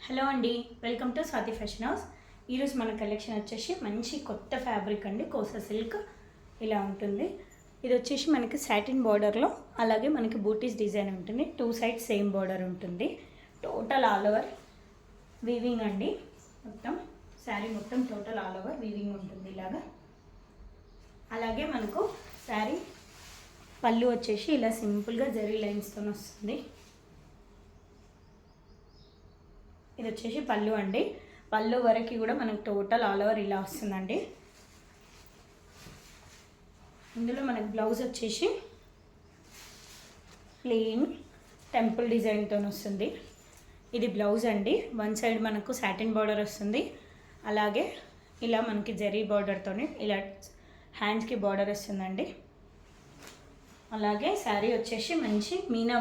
Hello అండి, welcome to Swathi fashion house. ఈరోజు మన కలెక్షన్ వచ్చేసి మంచి కొత్త ఫ్యాబ్రిక్ అండి, కోసా సిల్క్ ఇలా ఉంటుంది. ఇది వచ్చేసి మనకి సాటిన్ బార్డర్లో, అలాగే మనకి బూటీస్ డిజైన్ ఉంటుంది. టూ సైడ్స్ సేమ్ బార్డర్ ఉంటుంది. టోటల్ ఆల్ ఓవర్ వీవింగ్ అండి. మొత్తం శారీ మొత్తం టోటల్ ఆల్ ఓవర్ వీవింగ్ ఉంటుంది ఇలాగా. అలాగే మనకు శారీ పళ్ళు వచ్చేసి ఇలా సింపుల్గా జరీ లైన్స్తో వస్తుంది. ఇది వచ్చేసి పళ్ళు అండి. పళ్ళు వరకు కూడా మనకు టోటల్ ఆల్ ఓవర్ ఇలా వస్తుందండి. ఇందులో మనకు బ్లౌజ్ వచ్చేసి ప్లెయిన్ టెంపుల్ డిజైన్తో వస్తుంది. ఇది బ్లౌజ్ అండి. వన్ సైడ్ మనకు సాటిన్ బార్డర్ వస్తుంది. అలాగే ఇలా మనకి జరీ బార్డర్తో ఇలా హ్యాండ్స్కి బార్డర్ వస్తుందండి. అలాగే శారీ వచ్చేసి మంచి మీనా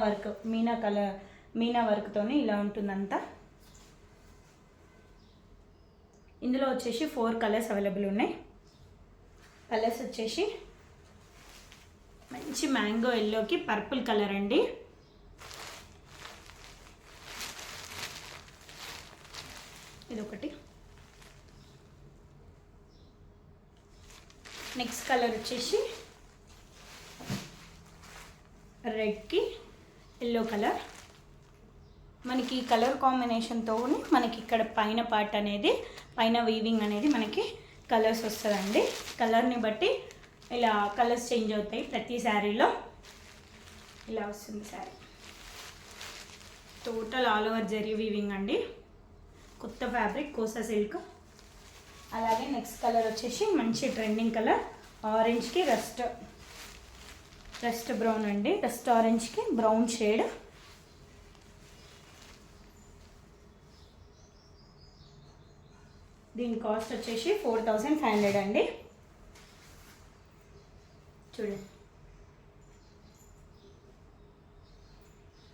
వర్క్తో ఇలా ఉంటుందంతా. ఇందులో వచ్చేసి 4 కలర్స్ అవైలబుల్ ఉన్నాయి. కలర్స్ వచ్చేసి మంచి మ్యాంగో ఎల్లోకి పర్పుల్ కలర్ అండి. ఇదొకటి. నెక్స్ట్ కలర్ వచ్చేసి రెడ్కి ఎల్లో కలర్. మనకి కలర్ కాంబినేషన్తో మనకి ఇక్కడ పైన పార్ట్ అనేది, పైన వీవింగ్ అనేది మనకి కలర్స్ వస్తుందండి. కలర్ని బట్టి ఇలా కలర్స్ చేంజ్ అవుతాయి ప్రతి శారీలో. ఇలా వస్తుంది sari. Total all over zari weaving అండి. కొత్త ఫ్యాబ్రిక్ కోసా సిల్క్. అలాగే నెక్స్ట్ కలర్ వచ్చేసి మంచి ట్రెండింగ్ కలర్ ఆరెంజ్కి రస్ట్ బ్రౌన్ అండి. రస్ట్ ఆరెంజ్కి బ్రౌన్ షేడ్. దీని కాస్ట్ వచ్చేసి 4500 అండి. చూడండి,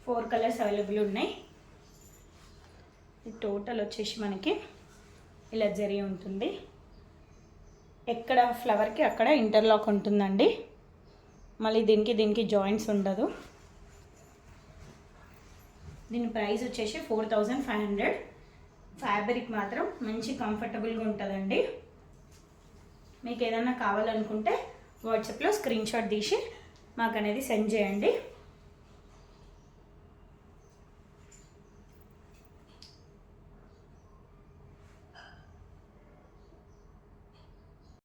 4 కలర్స్ అవైలబుల్ ఉన్నాయి. టోటల్ వచ్చేసి మనకి ఇలా జరీ ఉంటుంది. ఎక్కడ ఫ్లవర్కి అక్కడ ఇంటర్లాక్ ఉంటుందండి. మళ్ళీ దీనికి జాయింట్స్ ఉండదు. దీని ప్రైస్ వచ్చేసి 4500. ఫ్యాబ్రిక్ మాత్రం మంచి కంఫర్టబుల్గా ఉంటుందండి. మీకు ఏదైనా కావాలనుకుంటే వాట్సాప్లో స్క్రీన్ షాట్ తీసి మాకు అనేది సెండ్ చేయండి.